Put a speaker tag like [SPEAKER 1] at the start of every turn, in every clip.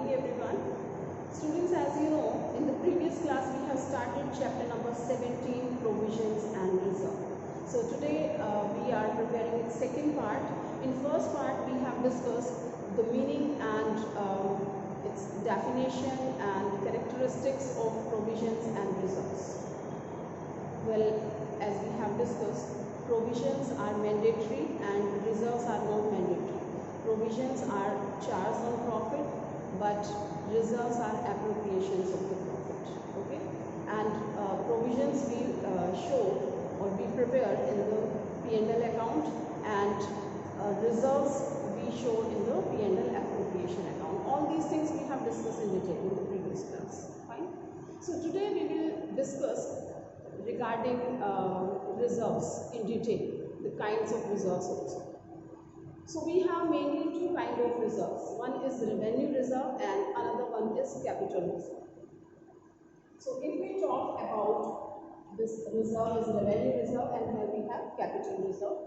[SPEAKER 1] morning everyone. Students, as you know, in the previous class we have started chapter number 17, provisions and reserve. So today we are preparing its second part. In first part we have discussed the meaning and its definition and characteristics of provisions and reserves. Well, as we have discussed, provisions are mandatory and reserves are not mandatory. Provisions are charged on profit, but reserves are appropriations of the profit. Okay, and provisions we show or we prepare in the P&L account, and reserves we show in the P&L appropriation account. All these things we have discussed in detail in the previous class. Fine. So today we will discuss regarding reserves in detail, the kinds of reserves also. So we have mainly two kinds of reserves. One is revenue reserve and another one is capital reserve. So if we talk about this reserve is revenue reserve, and here we have capital reserve.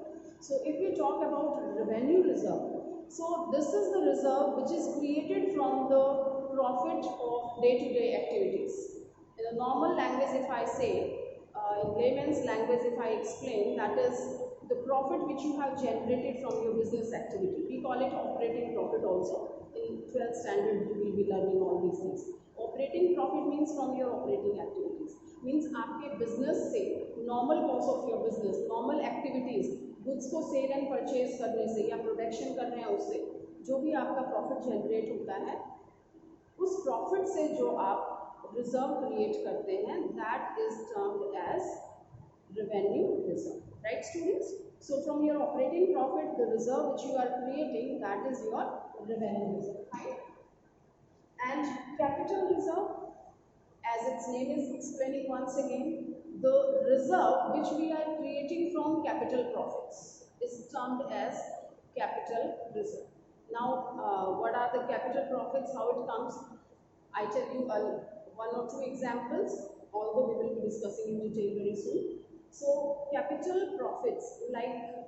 [SPEAKER 1] So if we talk about revenue reserve, so this is the reserve which is created from the profit of day-to-day activities. In a normal language, if I say, in layman's language, if I explain, that is the profit which you have generated from your business activity. We call it operating profit also. In 12th standard, you will be learning all these things. Operating profit means from your operating activities. Means आपके business से, normal course of your business, normal activities, goods को sale and purchase करने से या production कर रहे हैं उससे, जो भी आपका profit generate होता है, उस profit से जो आप reserve create करते हैं, that is termed as revenue reserve. Right, students? So from your operating profit, the reserve which you are creating, that is your revenue reserve. Right? And capital reserve, as its name is explaining once again, the reserve which we are creating from capital profits is termed as capital reserve. Now, what are the capital profits, how it comes? I tell you one or two examples, although we will be discussing in detail very soon. So, capital profits, like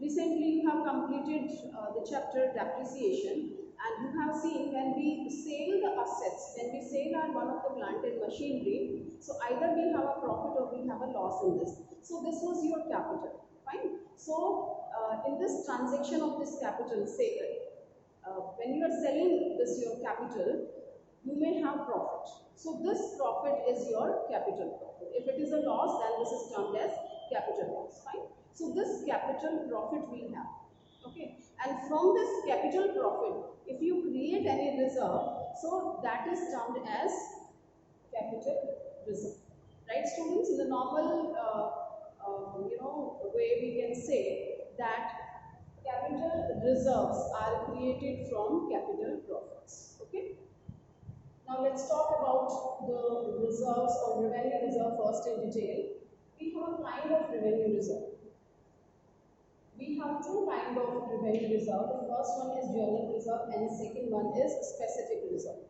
[SPEAKER 1] recently you have completed the chapter depreciation, and you have seen when we sell the assets, when we sell our one of the plant and machinery, so either we have a profit or we have a loss in this. So, this was your capital, fine. So, in this transaction of this capital sale, when you are selling this your capital, you may have profit. So this profit is your capital profit. If it is a loss, then this is termed as capital loss. Fine. So this capital profit we have. Okay. And from this capital profit, if you create any reserve, so that is termed as capital reserve. Right, students? In the normal, way we can say that capital reserves are created from capital profits. Okay. Now let's talk about the reserves or revenue reserve first in detail. We have a kind of revenue reserve. We have two kinds of revenue reserve. The first one is general reserve and the second one is specific reserve.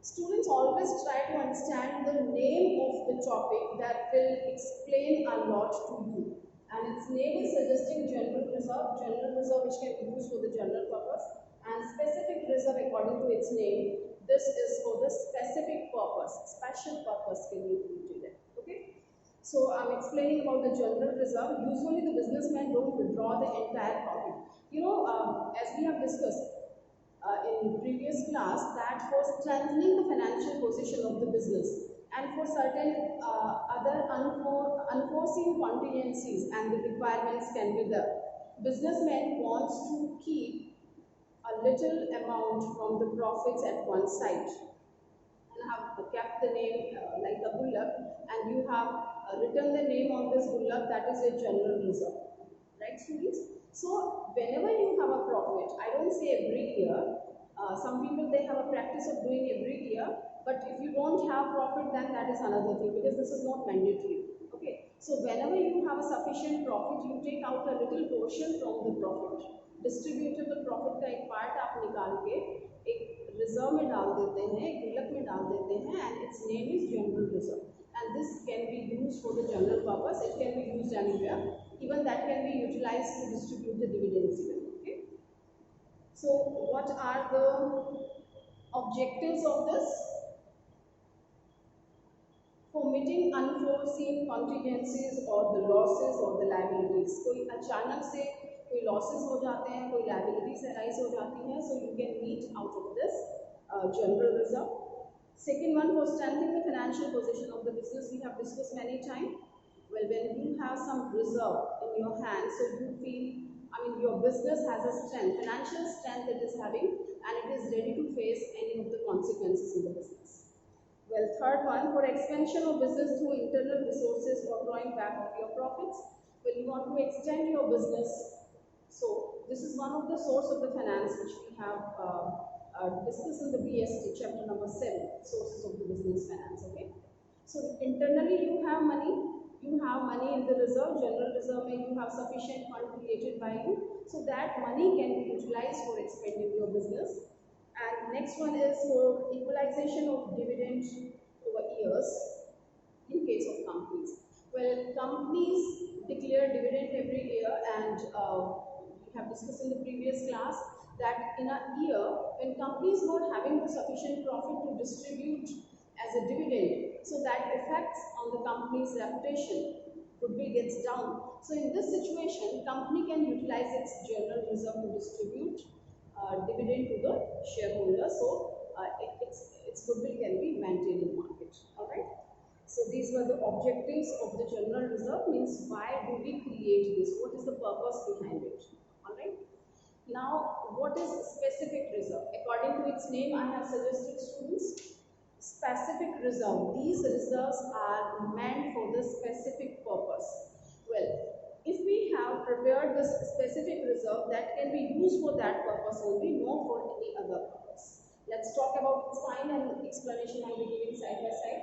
[SPEAKER 1] Students always try to understand the name of the topic that will explain a lot to you. And its name is suggesting general reserve which can be used for the general purpose, and specific reserve according to its name. This is for the specific purpose, special purpose can be included. Okay. So I'm explaining about the general reserve. Usually the businessmen don't withdraw the entire profit. As we have discussed in previous class, that for strengthening the financial position of the business and for certain other unforeseen contingencies and the requirements can be there, businessman wants to keep a little amount from the profits at one side and have kept the name like a gullak, and you have written the name on this gullak, that is a general reserve. Right, students? So whenever you have a profit, I don't say every year, some people they have a practice of doing every year, but if you don't have profit, then that is another thing, because this is not mandatory. Okay, so whenever you have a sufficient profit, you take out a little portion from the profit. Distributable profit का एक part आप निकाल के एक reserve में डाल देते हैं, एक गुल्लक में डाल देते हैं, and its name is general reserve, and this can be used for the general purpose. It can be used anywhere, even that can be utilised to distribute the dividends even. Okay. So what are the objectives of this? For meeting unforeseen contingencies or the losses or the liabilities. कोई अचानक से कोई losses हो जाते हैं, कोई liabilities arise हो जाती हैं, so you can meet out of this general reserve. Second one, for strengthening the financial position of the business, we have discussed many times. Well, when you have some reserve in your hand, so you feel, I mean, your business has a strength, financial strength it is having, and it is ready to face any of the consequences in the business. Well, third one, for expansion of business through internal resources or drawing back of your profits. Well, you want to extend your business. So, this is one of the source of the finance which we have discussed in the BST, chapter number 7, sources of the business finance, okay. So, internally you have money in the reserve, general reserve, and you have sufficient fund created by you. So, that money can be utilized for expanding your business. And next one is for equalization of dividends over years in case of companies. Well, companies declare dividend every year, and we have discussed in the previous class that in a year when companies not having the sufficient profit to distribute as a dividend, so that affects on the company's reputation. Goodwill gets down. So in this situation, company can utilize its general reserve to distribute dividend to the shareholder, so its goodwill can be maintained in market. All right. So these were the objectives of the general reserve. Means why do we create this? What is the purpose behind it? All right. Now, what is specific reserve? According to its name, I have suggested students specific reserve. These reserves are meant for the specific purpose. Well, if we have prepared this specific reserve, that can be used for that purpose only, not for any other purpose. Let's talk about its kind and explanation I will be giving side by side.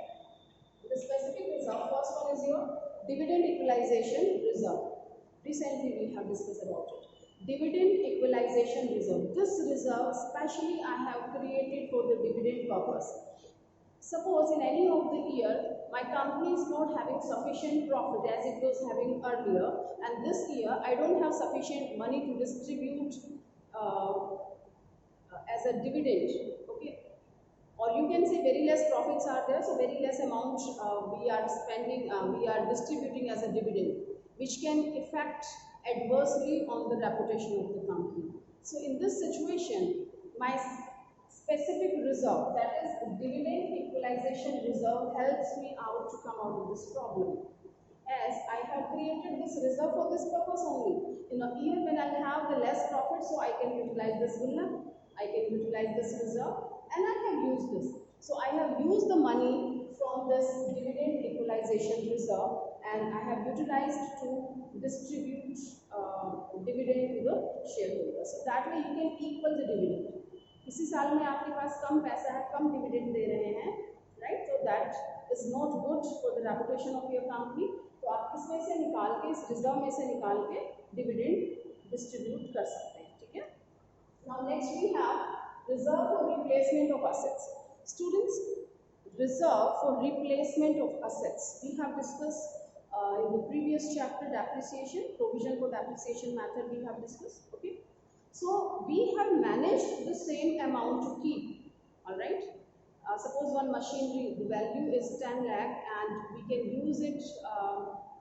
[SPEAKER 1] The specific reserve, first one is your dividend equalization reserve. Recently we have discussed about it. Dividend equalization reserve. This reserve specially I have created for the dividend purpose. Suppose in any of the year, my company is not having sufficient profit as it was having earlier, and this year I don't have sufficient money to distribute as a dividend, okay. Or you can say very less profits are there, so very less amount we are spending, we are distributing as a dividend, which can affect adversely on the reputation of the company. So in this situation, my specific reserve, that is dividend equalization reserve, helps me out to come out of this problem. As I have created this reserve for this purpose only. In a year when I have the less profit, so I can utilize this gulla, I can utilize this reserve, and I have used this. So I have used the money from this dividend equalization reserve, and I have utilized to distribute dividend to the shareholder. So that way you can equal the dividend. इसी साल में आपके पास कम पैसा है, कम dividend दे रहे हैं, right, so that is not good for the reputation of your company. तो आप इसमें से निकाल के, इस रिजर्व में से निकाल के डिविडेंड डिस्ट्रीब्यूट कर सकते हैं, ठीक है. Now next we have reserve for replacement of assets. Students, reserve for replacement of assets we have discussed in the previous chapter, depreciation, provision for depreciation method we have discussed, okay. So we have managed the same amount to keep, all right. Suppose one machinery, the value is 10 lakh and we can use it,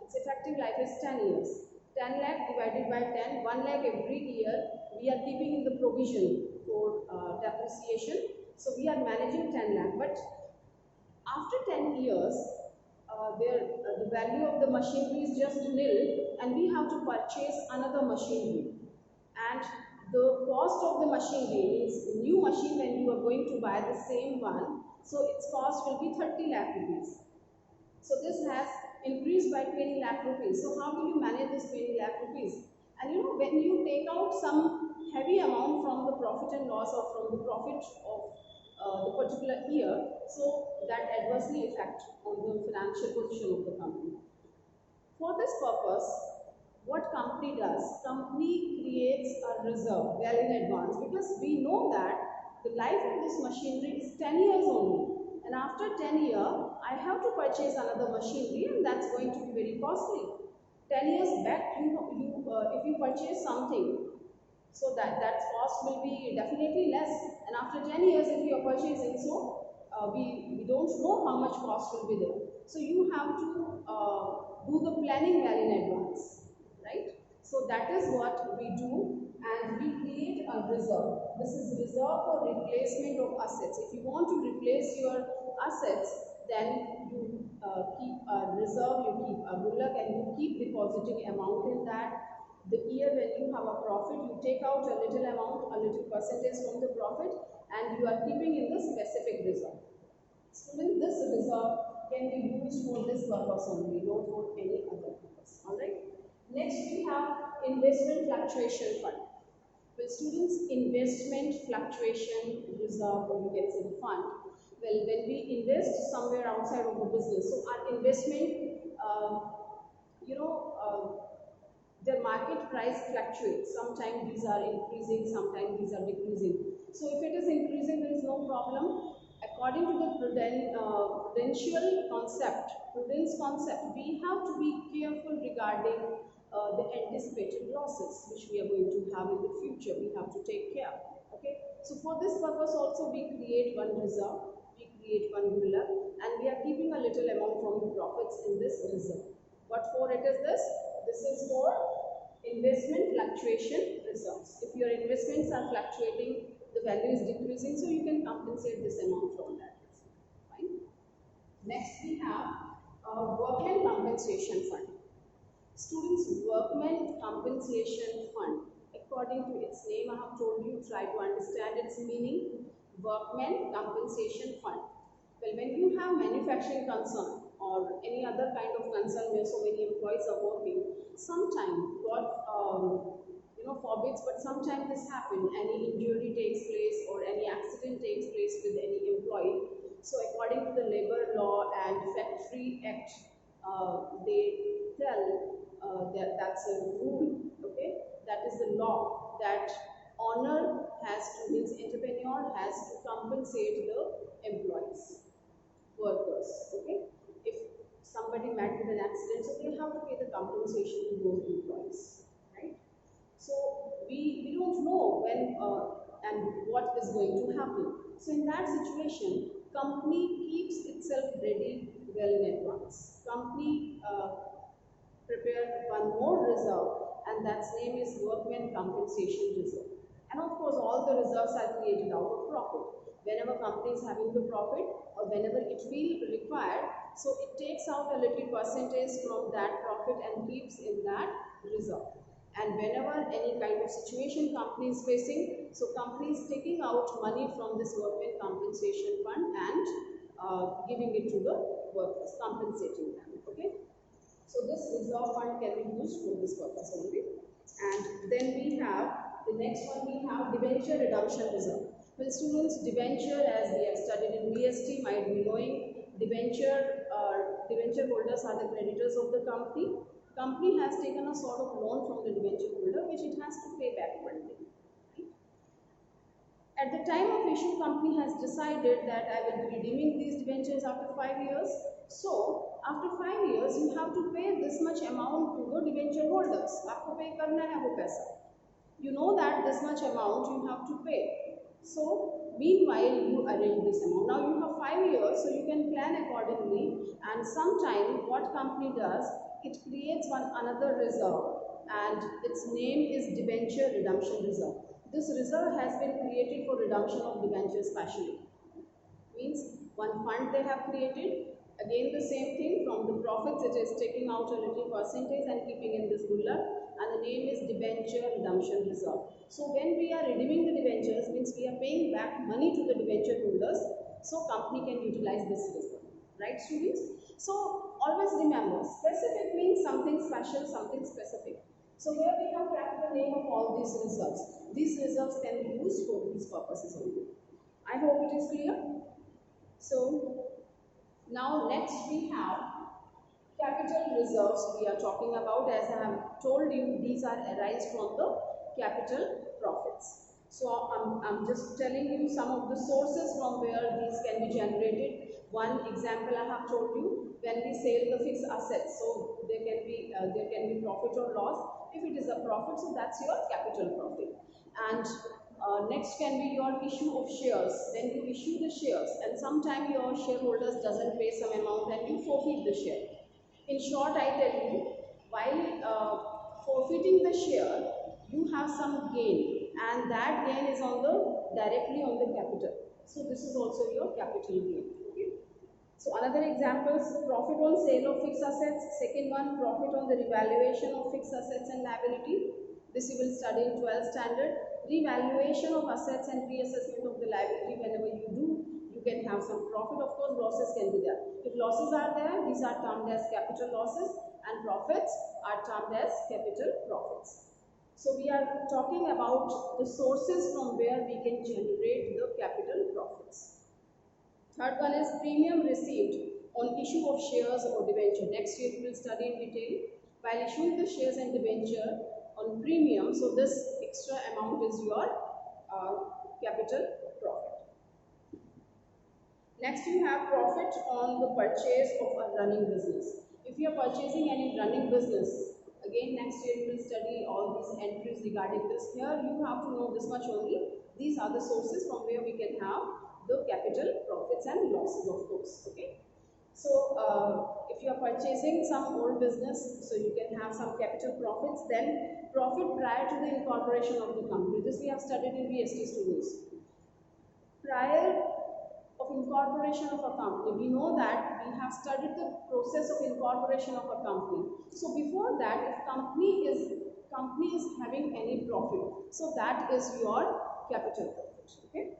[SPEAKER 1] its effective life is 10 years. 10 lakh divided by 10, 1 lakh every year we are keeping in the provision for depreciation. So we are managing 10 lakh, but after 10 years, the value of the machinery is just nil and we have to purchase another machinery. And the cost of the machinery means new machine when you are going to buy the same one, so its cost will be 30 lakh rupees. So this has increased by 20 lakh rupees. So how will you manage this 20 lakh rupees? And you know, when you take out some heavy amount from the profit and loss or from the profit of the particular year, so that adversely affects on the financial position of the company. For this purpose, what company does? Company creates a reserve well in advance, because we know that the life of this machinery is 10 years only, and after 10 years I have to purchase another machinery, and that's going to be very costly. 10 years back, if you purchase something So that cost will be definitely less. And after 10 years, if you are purchasing, so we don't know how much cost will be there. So you have to do the planning well in advance, right? So that is what we do, and we create a reserve. This is reserve for replacement of assets. If you want to replace your assets, then you keep a reserve, you keep a gullak, and you keep depositing amount in that. The year when you have a profit, you take out a little amount, a little percentage from the profit, and you are keeping in the specific reserve. Students, this reserve can be used for this purpose only, not for any other purpose. Alright. Next we have investment fluctuation fund. Well, students, investment fluctuation reserve, or you can say the fund. Well, when we invest somewhere outside of the business, so our investment, you know, the market price fluctuates. Sometimes these are increasing, sometimes these are decreasing. So if it is increasing, there is no problem. According to the prudential prudence concept, we have to be careful regarding the anticipated losses which we are going to have in the future. We have to take care. Okay. So for this purpose also we create one reserve, we create one gullak, and we are keeping a little amount from the profits in this reserve. What for it is this? This is for investment fluctuation reserves. If your investments are fluctuating, the value is decreasing, so you can compensate this amount from that. Fine. Next we have workmen compensation fund. Students, workmen compensation fund. According to its name, I have told you, try to understand its meaning. Workmen compensation fund. Well, when you have manufacturing concern or any other kind of concern where so many employees are working, sometimes what forbids, but sometimes this happens. Any injury takes place or any accident takes place with any employee. So according to the labor law and factory act, they tell that's a rule. Okay, that is the law that owner has to, means entrepreneur has to compensate the employees, workers. Okay, if somebody met with an accident, so they have to pay the compensation to those employees, right? So we don't know when and what is going to happen. So in that situation, company keeps itself ready well in advance. Company prepare one more reserve, and that's name is workmen compensation reserve. And of course, all the reserves are created out of profit. Whenever company is having the profit or whenever it will require, so it takes out a little percentage from that profit and keeps in that reserve. And whenever any kind of situation company is facing, so company is taking out money from this workmen compensation fund and giving it to the workers, compensating them. Okay. So this reserve fund can be used for this purpose only. And then we have the next one, we have debenture redemption reserve. Well, students, debenture, as we have studied in BST, might be knowing, debenture holders are the creditors of the company. Company has taken a sort of loan from the debenture holder which it has to pay back one day. At the time of issue, company has decided that I will be redeeming these debentures after 5 years. So, after 5 years, you have to pay this much amount to the debenture holders. आपको pay करना है वो पैसा. You know that this much amount you have to pay. So, meanwhile, you arrange this amount. Now you have 5 years, so you can plan accordingly. And sometime, what company does, it creates another reserve, and its name is debenture redemption reserve. This reserve has been created for redemption of debentures specially. Means one fund they have created. Again the same thing, from the profits it is taking out a little percentage and keeping in this gullak, and the name is debenture redemption reserve. So when we are redeeming the debentures, means we are paying back money to the debenture holders, so company can utilize this reserve. Right, students? So always remember, specific means something special, something specific. So here we have kept the name of all these reserves. These reserves can be used for these purposes only. I hope it is clear. So now next we have capital reserves we are talking about. As I have told you, these are arise from the capital profits. So I'm just telling you some of the sources from where these can be generated. One example I have told you, when we sell the fixed assets, so there can be profit or loss. If it is a profit, so that's your capital profit. And next can be your issue of shares. When you issue the shares and sometime your shareholders doesn't pay some amount and you forfeit the share. In short, I tell you, while forfeiting the share, you have some gain, and that gain is on the directly on the capital. So this is also your capital gain. Okay. So another example is profit on sale of fixed assets. Second one, profit on the revaluation of fixed assets and liability. This you will study in 12th standard. Revaluation of assets and reassessment of the liability. Whenever you do, you can have some profit. Of course, losses can be there. If losses are there, these are termed as capital losses, and profits are termed as capital profits. So we are talking about the sources from where we can generate the capital profits. Third one is premium received on issue of shares or debenture. Next year we will study in detail. While issuing the shares and debenture on premium, so this extra amount is your capital profit. Next you have profit on the purchase of a running business. If you are purchasing any running business, again next year you will study all these entries regarding this. Here you have to know this much only. These are the sources from where we can have the capital profits and losses, of course. Okay. So if you are purchasing some old business, so you can have some capital profits. Then profit prior to the incorporation of the company. This we have studied in VST students. Prior of incorporation of a company, we know that we have studied the process of incorporation of a company. So before that, if company is having any profit, so that is your capital profit. Okay.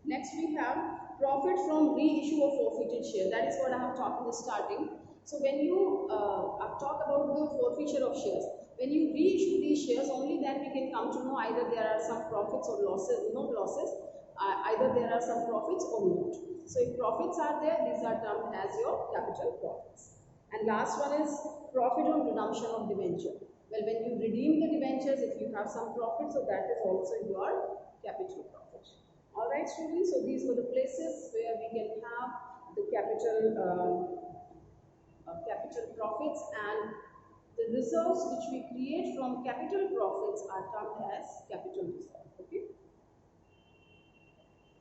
[SPEAKER 1] Next we have profit from reissue of forfeited share. That is what I have talked in the starting. So when you talk about the forfeiture of shares, when you reissue these shares, only then we can come to know either there are some profits or losses, no losses, either there are some profits or not. So if profits are there, these are termed as your capital profits. And last one is profit on redemption of debenture. Well, when you redeem the debentures, if you have some profit, so that is also your capital profit. Alright students, so these were the places where we can have the capital profits, and the reserves which we create from capital profits are termed as capital reserve. Okay.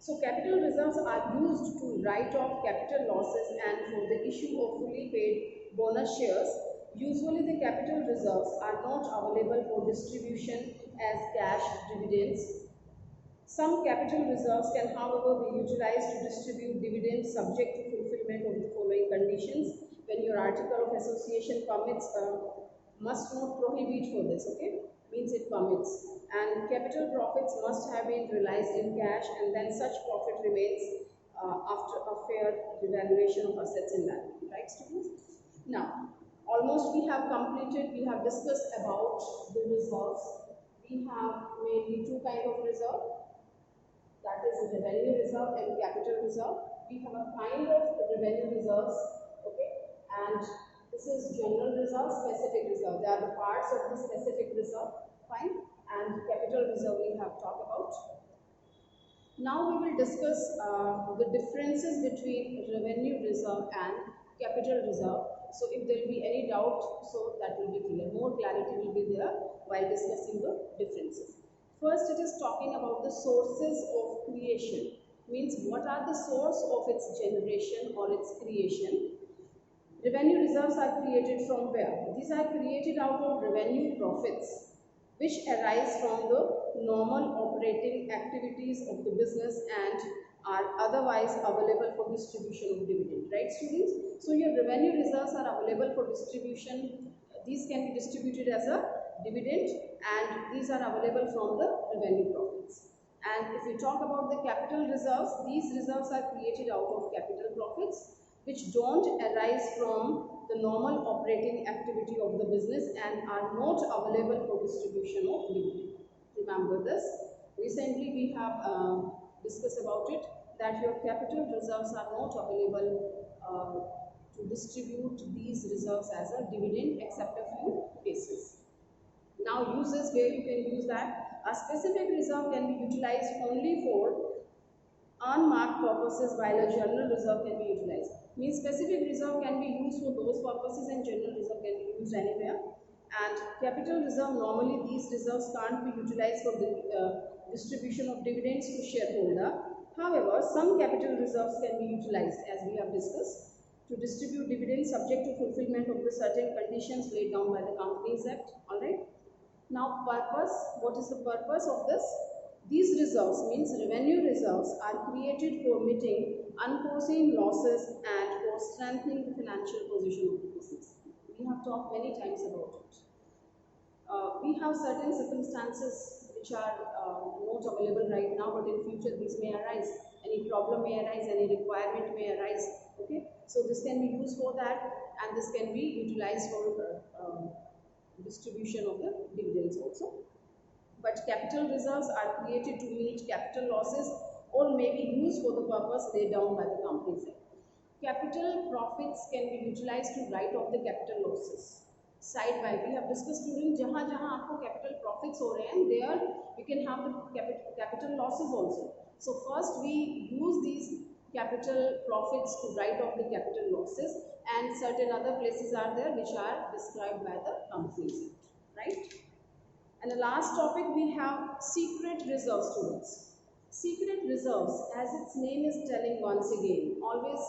[SPEAKER 1] So capital reserves are used to write off capital losses and for the issue of fully paid bonus shares. Usually the capital reserves are not available for distribution as cash dividends. Some capital reserves can, however, be utilized to distribute dividends subject to fulfillment of the following conditions. When your article of association permits, must not prohibit for this, okay? Means it permits. And capital profits must have been realized in cash, and then such profit remains after a fair revaluation of assets and liability, right students? Now, almost we have completed, we have discussed about the reserves. We have mainly two kinds of reserve. That is revenue reserve and capital reserve. We have a kind of revenue reserves, okay, and this is general reserve, specific reserve. They are the parts of the specific reserve, fine, and capital reserve we have talked about. Now we will discuss the differences between revenue reserve and capital reserve. So if there will be any doubt, so that will be clear. More clarity will be there while discussing the differences. First, it is talking about the sources of creation. Means what are the source of its generation or its creation. Revenue reserves are created from where? These are created out of revenue profits, which arise from the normal operating activities of the business and are otherwise available for distribution of dividend. Right, students? So your revenue reserves are available for distribution. These can be distributed as a dividend, and these are available from the revenue profits. And if we talk about the capital reserves, these reserves are created out of capital profits, which don't arise from the normal operating activity of the business and are not available for distribution of dividend. Remember this. Recently we have discussed about it, that your capital reserves are not available to distribute these reserves as a dividend except a few cases. Now uses where you can use that. A specific reserve can be utilized only for unmarked purposes while a general reserve can be utilized. Means specific reserve can be used for those purposes and general reserve can be used anywhere. And capital reserve, normally these reserves can't be utilized for the distribution of dividends to shareholder. However, some capital reserves can be utilized, as we have discussed, to distribute dividends subject to fulfillment of the certain conditions laid down by the Companies Act. Alright. Now purpose, what is the purpose of this? These reserves, means revenue reserves, are created for meeting unforeseen losses and for strengthening the financial position of the business. We have talked many times about it. We have certain circumstances which are not available right now, but in future these may arise. Any problem may arise, any requirement may arise. Okay, so this can be used for that, and this can be utilized for distribution of the dividends also. But capital reserves are created to meet capital losses or may be used for the purpose laid down by the Companies Act. Capital profits can be utilized to write off the capital losses. Side by, we have discussed during जहाँ जहाँ आपको capital profits हो रहे हैं, there you can have the capital losses also. So first we use these capital profits to write off the capital losses, and certain other places are there which are described by the Companies Act, right? And the last topic we have secret reserve, students. Secret reserves, as its name is telling once again, always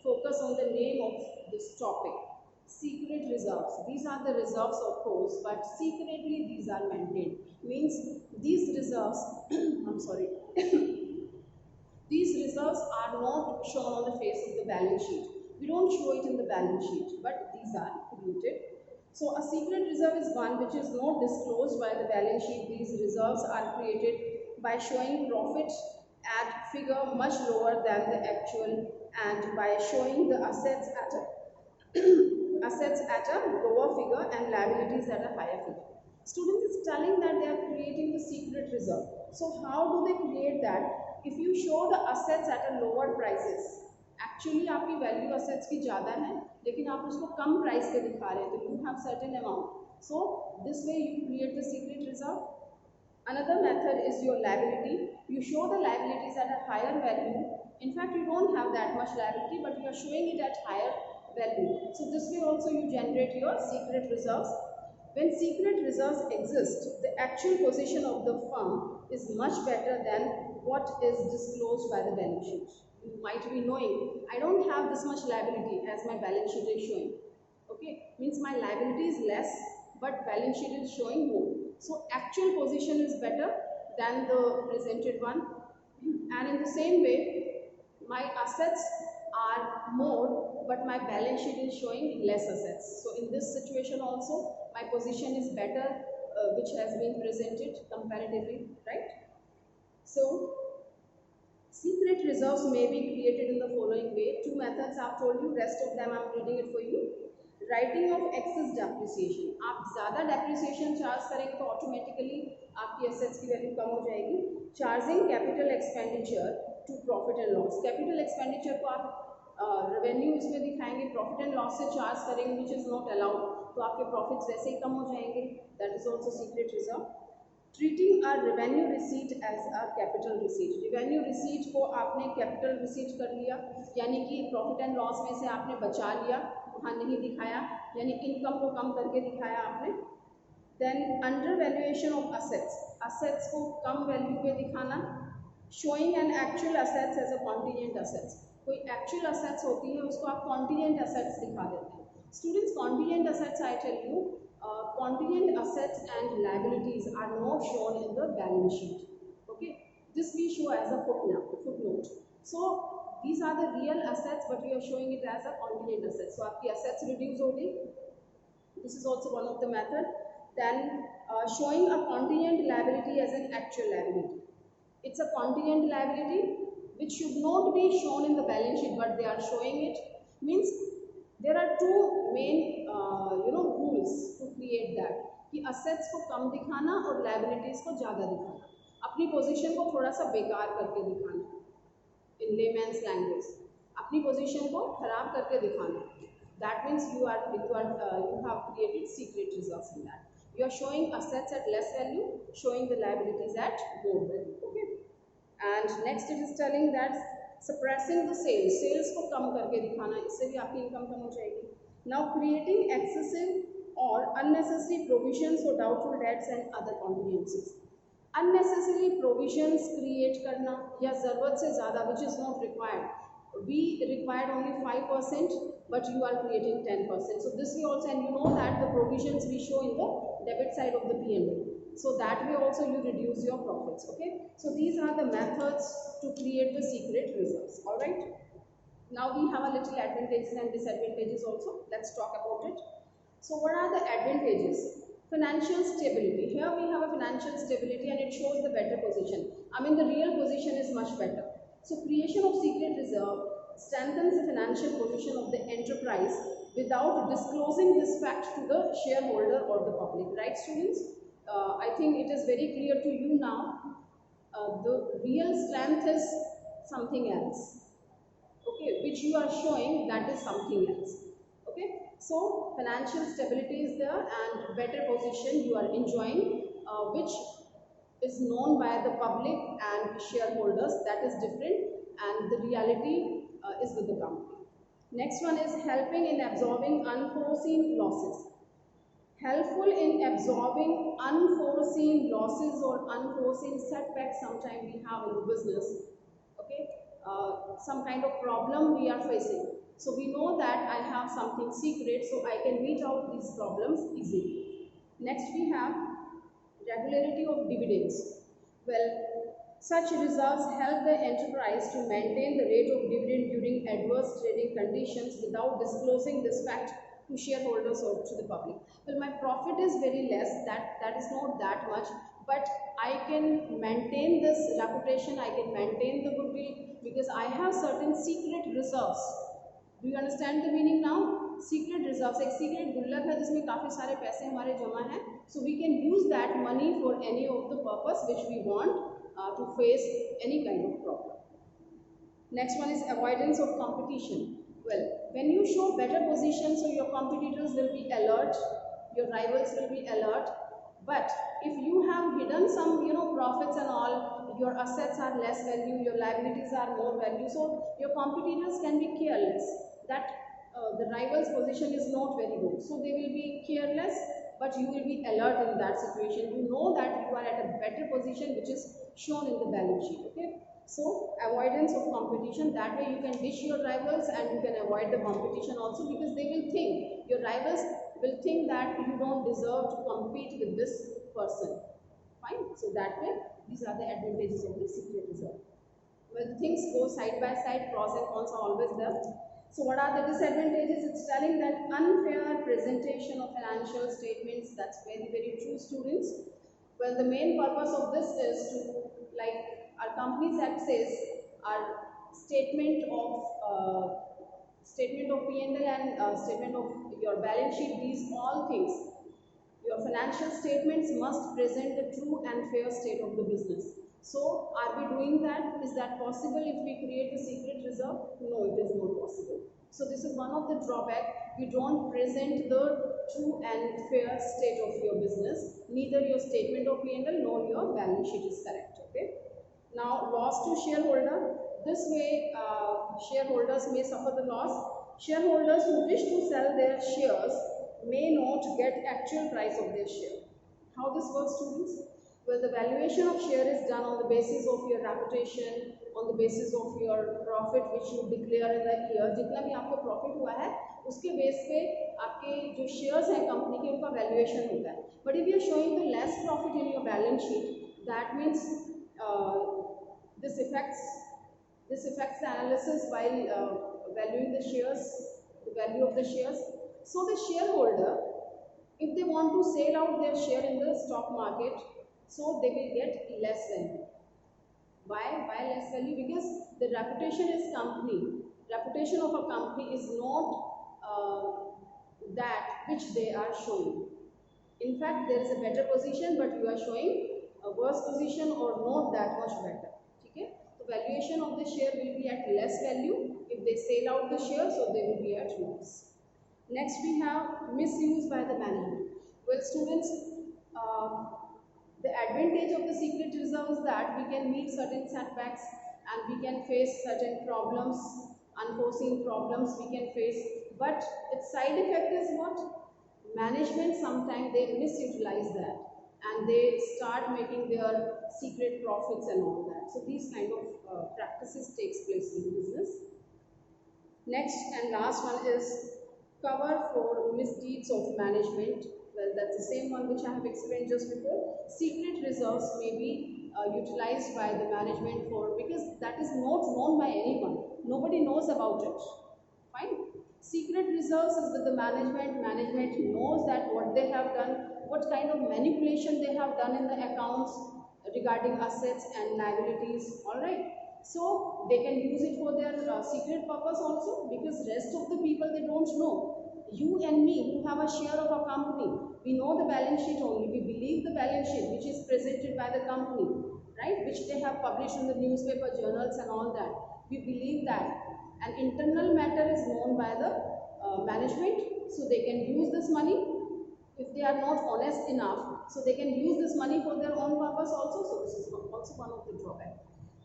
[SPEAKER 1] focus on the name of this topic. Secret reserves. These are the reserves, of course, but secretly these are maintained. Means these reserves, I'm sorry, these reserves are not shown on the face of the balance sheet. We don't show it in the balance sheet, but these are created. So a secret reserve is one which is not disclosed by the balance sheet. These reserves are created by showing profit at figure much lower than the actual, and by showing the assets at a assets at a lower figure and liabilities at a higher figure. Students is telling that they are creating the secret reserve. So how do they create that? If you show the assets at a lower prices, actually आपकी value assets की ज़्यादा है लेकिन आप उसको कम price पे दिखा रहे हैं, तो you have certain amount, so this way you create the secret reserve. Another method is your liability. You show the liabilities at a higher value. In fact, you don't have that much liability, but you are showing it at higher value. So this way also you generate your secret reserves. When secret reserves exist, the actual position of the firm is much better than what is disclosed by the balance sheet. You might be knowing, I don't have this much liability as my balance sheet is showing. Okay, means my liability is less, but balance sheet is showing more. So actual position is better than the presented one. And in the same way, my assets are more, but my balance sheet is showing less assets. So in this situation also, my position is better, which has been presented comparatively, right? So secret reserves may be created in the following way. Two methods I've told you, rest of them I'm reading it for you. Writing of excess depreciation. आप ज़्यादा depreciation charge करेंगे तो automatically आपकी assets की value कम हो जाएगी. Charging capital expenditure to profit and loss. Capital expenditure को आप revenue इसमें दिखाएंगे, profit and loss से charge करेंगे, which is not allowed, तो आपके profits वैसे ही कम हो जाएंगे. That is also secret reserve. Treating a revenue receipt as a capital receipt. Revenue receipt को आपने कैपिटल रिसीट कर लिया, यानी कि प्रॉफिट एंड लॉस में से आपने बचा लिया, वहाँ नहीं दिखाया, यानी इनकम को कम करके दिखाया आपने. Then under valuation of assets. Assets को कम वैल्यू पे दिखाना. Showing an actual assets as a contingent assets. कोई एक्चुअल असेट्स होती है उसको आप कॉन्टीजेंट असेट्स दिखा देते हैं. Students, contingent assets I tell you, contingent assets and liabilities are not shown in the balance sheet. Okay, this we show as a footnote. So these are the real assets, but we are showing it as a contingent asset. So आपकी assets reduce हो गई. This is also one of the method. Then showing a contingent liability as an actual liability. It's a contingent liability which should not be shown in the balance sheet, but they are showing it. Means there are two main rules to create that, कि assets को कम दिखाना और liabilities को ज़्यादा दिखाना, अपनी position को थोड़ा सा बेकार करके दिखाना, in layman's language अपनी position को खराब करके दिखाना. That means you have created secret reserves in that. You are showing assets at less value, showing the liabilities at more value. Okay, and next it is telling that suppressing the sales. Sales को कम करके दिखाना, इससे भी आपकी income कम हो जाएगी. Now creating excessive or unnecessary provisions for doubtful debts and other contingencies. Unnecessary provisions create करना या ज़रूरत से ज़्यादा which is not required. We required only 5%, but you are creating 10%. So this way also, and you know that the provisions we show in the debit side of the P&L. So that way also you reduce your profits. Okay. So these are the methods to create the secret reserves. All right. Now we have a little advantages and disadvantages also. Let's talk about it. So what are the advantages? Financial stability. Here we have a financial stability and it shows the better position. I mean the real position is much better. So creation of secret reserve strengthens the financial position of the enterprise without disclosing this fact to the shareholder or the public. Right, students? I think it is very clear to you now. The real strength is something else. Okay, which you are showing, that is something else. Okay, so financial stability is there and better position you are enjoying, which is known by the public and shareholders, that is different, and the reality is with the company. Next one is helping in absorbing unforeseen losses. Helpful in absorbing unforeseen losses or unforeseen setbacks sometimes we have in the business. Okay, some kind of problem we are facing. So we know that I have something secret, so I can meet out these problems easily. Next we have regularity of dividends. Well, such reserves help the enterprise to maintain the rate of dividend during adverse trading conditions without disclosing this fact to shareholders or to the public. Well, my profit is very less, that is not that much, but I can maintain this reputation, I can maintain the goodwill because I have certain secret reserves. Do you understand the meaning now? Secret reserves, एक secret गुल्लक है जिसमें काफी सारे पैसे हमारे जमा हैं. So we can use that money for any of the purpose which we want to face any kind of problem. Next one is avoidance of competition. Well, when you show better position, so your competitors will be alert, your rivals will be alert. But if you have hidden some, profits and all, your assets are less value, your liabilities are more value, so your competitors can be careless that the rival's position is not very good. So they will be careless, but you will be alert in that situation. You know that you are at a better position, which is shown in the balance sheet. Okay. So avoidance of competition, that way you can dish your rivals and you can avoid the competition also, because they will think, your rivals will think that you don't deserve to compete with this person. Fine. So that way, these are the advantages of the secret reserve. Well, things go side by side, pros and cons are always there. So what are the disadvantages? It's telling that unfair presentation of financial statements. That's very, very true, students. Well, the main purpose of this is to, like our Companies Act says, our statement of P&L and statement of your balance sheet, these all things, your financial statements must present the true and fair state of the business. So are we doing that? Is that possible if we create a secret reserve? No, it is not possible. So this is one of the drawback. You don't present the true and fair state of your business. Neither your statement of P&L nor your balance sheet is correct. Okay. Now loss to shareholder. This way shareholders may suffer the loss. Shareholders who wish to sell their shares may not get actual price of their share. How this works, students? Well, the valuation of share is done on the basis of your reputation, on the basis of your profit which you declare in the year. जितना भी आपको profit हुआ है, उसके base पे आपके जो shares हैं company के उनका valuation होता है. But if you are showing the less profit in your balance sheet, that means this affects the analysis while valuing the shares, the value of the shares. So the shareholder, if they want to sell out their share in the stock market, so they will get less value. Why less value? Because the reputation of a company is not that which they are showing. In fact, there is a better position, but you are showing a worse position or not that much better. Okay? The valuation of the share will be at less value. If they sell out the share, so they will be at loss. Next we have misuse by the management. Well, students, the advantage of the secret reserve is that we can meet certain setbacks and we can face certain problems, unforeseen problems we can face. But its side effect is what? management sometimes they misutilize that and they start making their secret profits and all that. So these kind of practices takes place in business. Next and last one is cover for misdeeds of management. Well, that's the same one which I have explained just before. Secret reserves may be utilized by the management for, because that is not known by anyone. Nobody knows about it. Fine. Secret reserves is with the management. Management knows that what they have done, what kind of manipulation they have done in the accounts regarding assets and liabilities. All right. So they can use it for their secret purpose also, because rest of the people they don't know. You and me who have a share of a company, we know the balance sheet only. We believe the balance sheet which is presented by the company, right? Which they have published in the newspaper, journals and all that. We believe that. An internal matter is known by the management, so they can use this money if they are not honest enough. So they can use this money for their own purpose also. So this is also one of the drawbacks.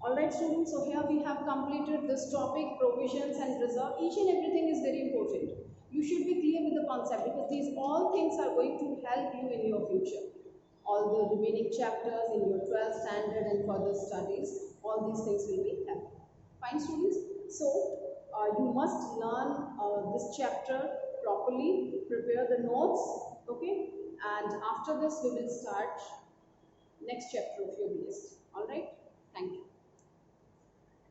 [SPEAKER 1] Alright students, so here we have completed this topic, provisions and reserve. Each and everything is very important. You should be clear with the concept, because these all things are going to help you in your future. All the remaining chapters in your 12th standard and further studies, all these things will be helpful. Fine students? So you must learn this chapter properly, prepare the notes, okay? And after this we will start next chapter of your BSc. Alright? Thank you.